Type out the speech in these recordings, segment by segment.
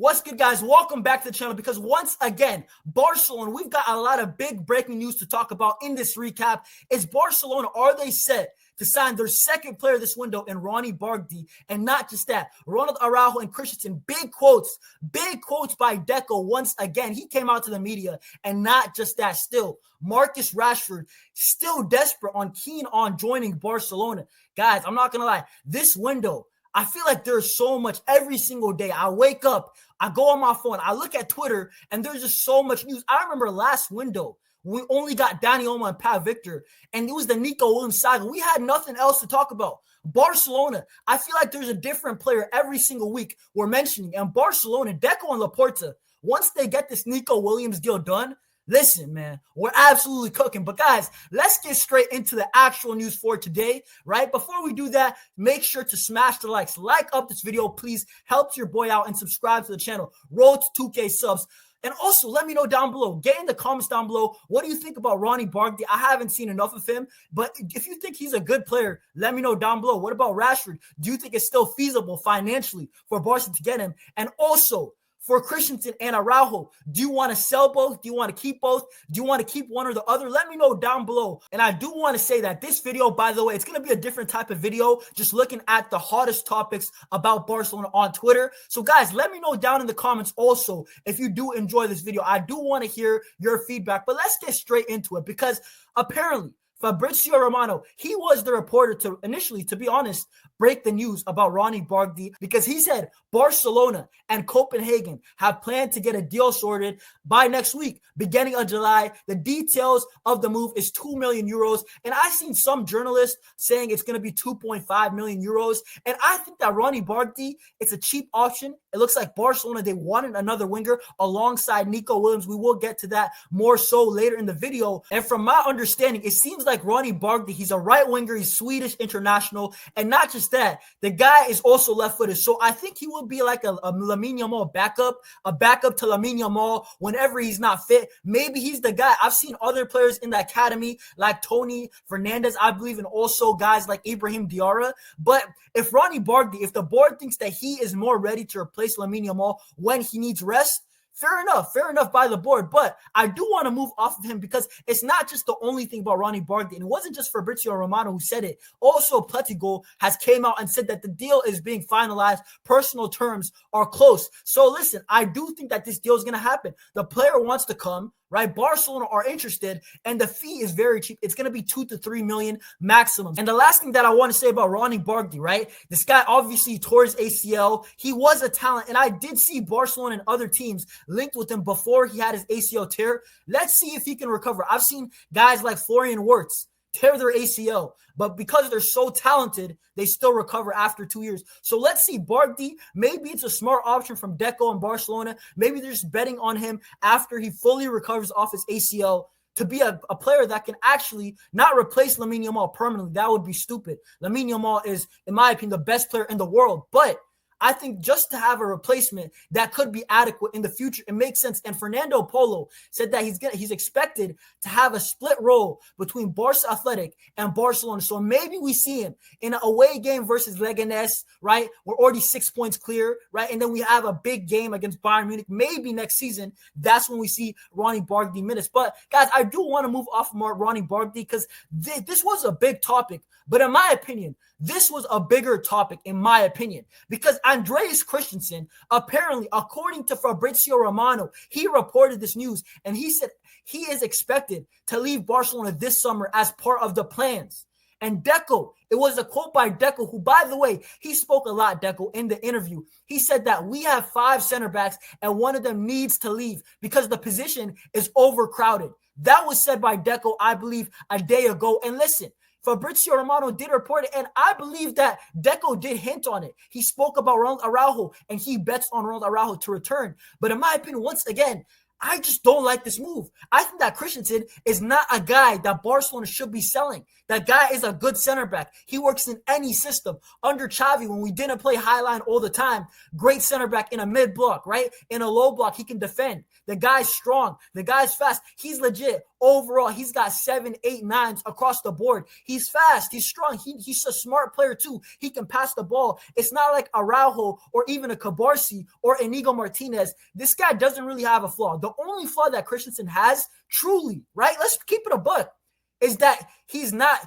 What's good, guys? Welcome back to the channel because once again, Barcelona, we've got a lot of big breaking news to talk about in this recap. Is Barcelona, are they set to sign their second player this window in Roony Bardghji? And not just that, Ronald Araujo and Christensen, big quotes by Deco once again. He came out to the media, and not just that, still, Marcus Rashford, still desperate keen on joining Barcelona. Guys, I'm not going to lie, this window, I feel like there's so much every single day. I wake up, I go on my phone, I look at Twitter, and there's just so much news. I remember last window, we only got Dani Olmo and Pat Victor, and it was the Nico Williams saga. We had nothing else to talk about. Barcelona, I feel like there's a different player every single week we're mentioning. And Barcelona, Deco and Laporta, once they get this Nico Williams deal done, listen, man, we're absolutely cooking. But guys, let's get straight into the actual news for today, right? Before we do that, make sure to smash the likes. Like up this video, please. Helps your boy out, and subscribe to the channel. Road to 2K subs. And also, let me know down below. Get in the comments down below. What do you think about Roony Bardghji? I haven't seen enough of him, but if you think he's a good player, let me know down below. What about Rashford? Do you think it's still feasible financially for Barca to get him? And also, for Christensen and Araujo, do you want to sell both? Do you want to keep both? Do you want to keep one or the other? Let me know down below. And I do want to say that this video, by the way, it's going to be a different type of video, just looking at the hottest topics about Barcelona on Twitter. So guys, let me know down in the comments also if you do enjoy this video. I do want to hear your feedback, but let's get straight into it because apparently Fabrizio Romano, he was the reporter to initially, to be honest, break the news about Roony Bardghji because he said Barcelona and Copenhagen have planned to get a deal sorted by next week, beginning of July. The details of the move is 2 million euros. And I've seen some journalists saying it's going to be 2.5 million euros. And I think that Roony Bardghji, it's a cheap option. It looks like Barcelona, they wanted another winger alongside Nico Williams. We will get to that more so later in the video. And from my understanding, it seems like Roony Bardghji, he's a right winger. He's Swedish international. And not just that, the guy is also left-footed. So I think he will be like a Lamine Yamal backup, a backup to Lamine Yamal whenever he's not fit. Maybe he's the guy. I've seen other players in the academy like Tony Fernandez, I believe, and also guys like Ibrahim Diarra. But if Roony Bardghji, if the board thinks that he is more ready to replace Lamine Yamal when he needs rest, fair enough by the board. But I do want to move off of him because it's not just the only thing about Roony Bardghji. And it wasn't just Fabrizio Romano who said it. Also, Pletigo has came out and said that the deal is being finalized. Personal terms are close. So listen, I do think that this deal is going to happen. The player wants to come, right? Barcelona are interested, and the fee is very cheap. It's going to be 2 to 3 million maximum. And the last thing that I want to say about Roony Bardghji, right? This guy obviously tore his ACL. He was a talent, and I did see Barcelona and other teams linked with him before he had his ACL tear. Let's see if he can recover. I've seen guys like Florian Wirtz tear their ACL, but because they're so talented, they still recover after 2 years. So let's see Bardghji. Maybe it's a smart option from Deco and Barcelona. Maybe they're just betting on him after he fully recovers off his ACL to be a player that can actually not replace Lamine Yamal permanently. That would be stupid. Lamine Yamal is, in my opinion, the best player in the world, but I think just to have a replacement that could be adequate in the future, it makes sense. And Fernando Polo said that he's expected to have a split role between Barca Athletic and Barcelona. So maybe we see him in an away game versus Leganés, right? We're already 6 points clear, right? And then we have a big game against Bayern Munich. Maybe next season, that's when we see Roony Bardghji minutes. But guys, I do want to move off of Roony Bardghji because this was a big topic. But in my opinion, this was a bigger topic, in my opinion, because Andreas Christensen, apparently, according to Fabrizio Romano, he reported this news, and he said he is expected to leave Barcelona this summer as part of the plans. And Deco, it was a quote by Deco, who, by the way, he spoke a lot, Deco, in the interview. He said that we have 5 center backs, and one of them needs to leave because the position is overcrowded. That was said by Deco, I believe, a day ago. And listen, Fabrizio Romano did report it, and I believe that Deco did hint on it. He spoke about Ronald Araujo, and he bets on Ronald Araujo to return. But in my opinion, once again, I just don't like this move. I think that Christensen is not a guy that Barcelona should be selling. That guy is a good center back. He works in any system. Under Xavi, when we didn't play high line all the time, great center back in a mid block, right? In a low block, he can defend. The guy's strong. The guy's fast. He's legit. overall. He's got 7, 8, 9s across the board. He's fast. He's strong. He's a smart player too. He can pass the ball. It's not like Araujo or even a Cabarsi or Inigo Martinez. This guy doesn't really have a flaw. The only flaw that Christensen has, truly, right? Let's keep it a buck, is that he's not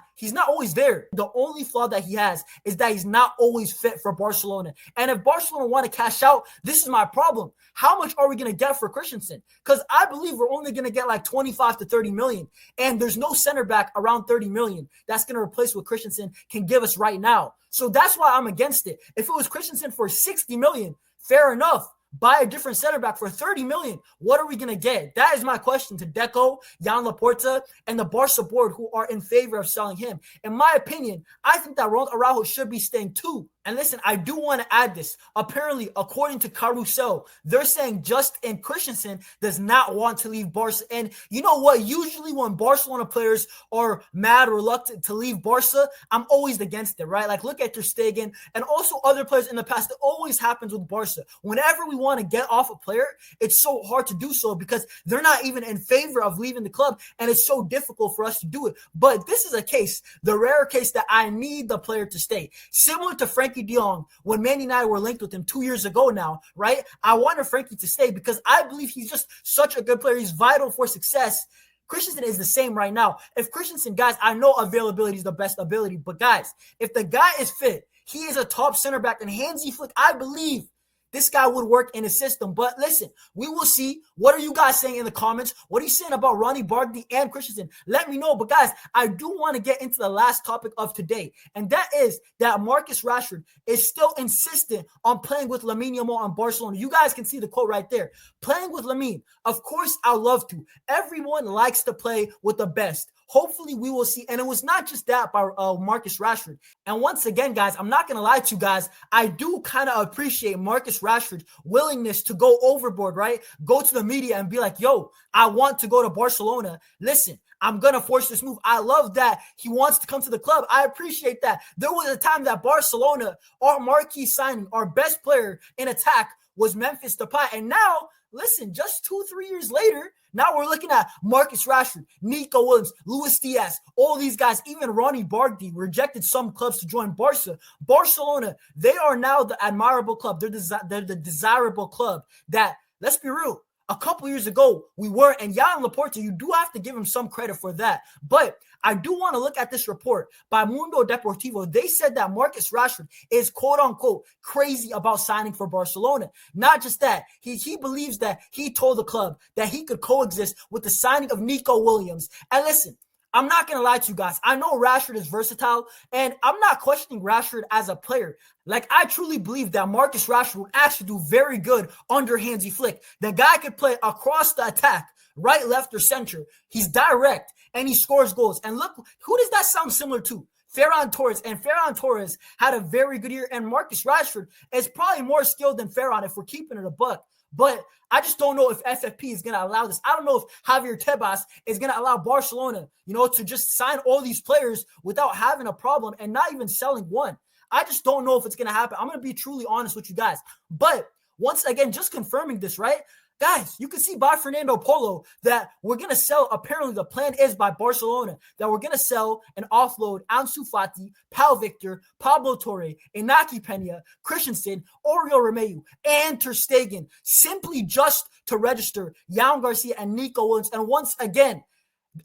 always there. The only flaw that he has is that he's not always fit for Barcelona. And if Barcelona want to cash out, this is my problem. How much are we going to get for Christensen? Because I believe we're only going to get like 25 to 30 million. And there's no center back around 30 million that's going to replace what Christensen can give us right now. So that's why I'm against it. If it was Christensen for 60 million, fair enough. Buy a different center back for 30 million. What are we going to get? That is my question to Deco, Jan Laporta, and the Barca board who are in favor of selling him. In my opinion, I think that Ronald Araujo should be staying too. And listen, I do want to add this. Apparently, according to Carousel, they're saying Justin Christensen does not want to leave Barca. And you know what? Usually when Barcelona players are mad or reluctant to leave Barca, I'm always against it, right? Like, look at Ter Stegen and also other players in the past. It always happens with Barca. Whenever we want to get off a player, it's so hard to do so because they're not even in favor of leaving the club, and it's so difficult for us to do it. But this is a case, the rare case that I need the player to stay. Similar to Frankie de Jong, when Man United were linked with him 2 years ago now, right? I wanted Frankie to stay because I believe he's just such a good player. He's vital for success. Christensen is the same right now. If Christensen, guys, I know availability is the best ability, but guys, if the guy is fit, he is a top center back, and Hansi Flick, I believe this guy would work in his system. But listen, we will see. What are you guys saying in the comments? What are you saying about Roony Bardghji and Christensen? Let me know. But guys, I do want to get into the last topic of today. And that is that Marcus Rashford is still insistent on playing with Lamine Yamal on Barcelona. You guys can see the quote right there. Playing with Lamine. Of course, I'd love to. Everyone likes to play with the best. Hopefully, we will see. And it was not just that by Marcus Rashford. And once again, guys, I'm not going to lie to you guys. I do kind of appreciate Marcus Rashford's willingness to go overboard, right? Go to the media and be like, yo, I want to go to Barcelona. Listen, I'm going to force this move. I love that he wants to come to the club. I appreciate that. There was a time that Barcelona, our marquee signing, our best player in attack was Memphis Depay. And now, listen, just 2-3 years later, now we're looking at Marcus Rashford, Nico Williams, Luis Diaz, all these guys, even Roony Bardghji rejected some clubs to join Barca. Barcelona, they are now the admirable club. They're the desirable club that, let's be real, a couple years ago, we were. And Jan Laporta, you do have to give him some credit for that. But I do want to look at this report by Mundo Deportivo. They said that Marcus Rashford is, quote-unquote, crazy about signing for Barcelona. Not just that. He believes that he told the club that he could coexist with the signing of Nico Williams. And listen, I'm not going to lie to you guys. I know Rashford is versatile, and I'm not questioning Rashford as a player. Like, I truly believe that Marcus Rashford would actually do very good under Hansi Flick. The guy could play across the attack, right, left, or center. He's direct, and he scores goals. And look, who does that sound similar to? Ferran Torres. And Ferran Torres had a very good year, and Marcus Rashford is probably more skilled than Ferran if we're keeping it a buck. But I just don't know if FFP is going to allow this. I don't know if Javier Tebas is going to allow Barcelona, to just sign all these players without having a problem and not even selling one. I just don't know if it's going to happen. I'm going to be truly honest with you guys. But once again, just confirming this, right? Guys, you can see by Fernando Polo that we're going to sell. Apparently, the plan is by Barcelona that we're going to sell and offload Ansu Fati, Pau Victor, Pablo Torre, Inaki Peña, Christensen, Oriol Romeu, and Ter Stegen, simply just to register Jan Garcia and Nico Williams. And once again,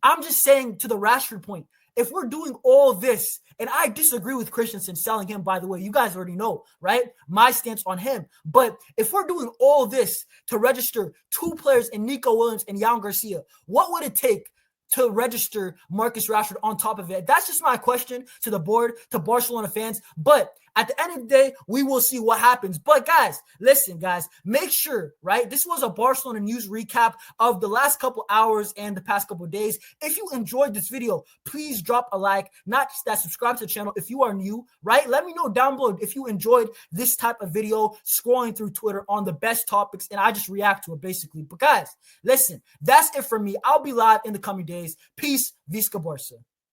I'm just saying to the Rashford point, if we're doing all this, and I disagree with Christensen selling him, by the way, you guys already know, right? My stance on him. But if we're doing all this to register two players in Nico Williams and Jan Garcia, what would it take to register Marcus Rashford on top of it? That's just my question to the board, to Barcelona fans. But at the end of the day, we will see what happens. But guys, listen, guys, make sure, right? This was a Barcelona news recap of the last couple hours and the past couple days. If you enjoyed this video, please drop a like, not just that, subscribe to the channel if you are new, right? Let me know down below if you enjoyed this type of video, scrolling through Twitter on the best topics, and I just react to it basically. But guys, listen, that's it for me. I'll be live in the coming days. Peace, Visca Barca.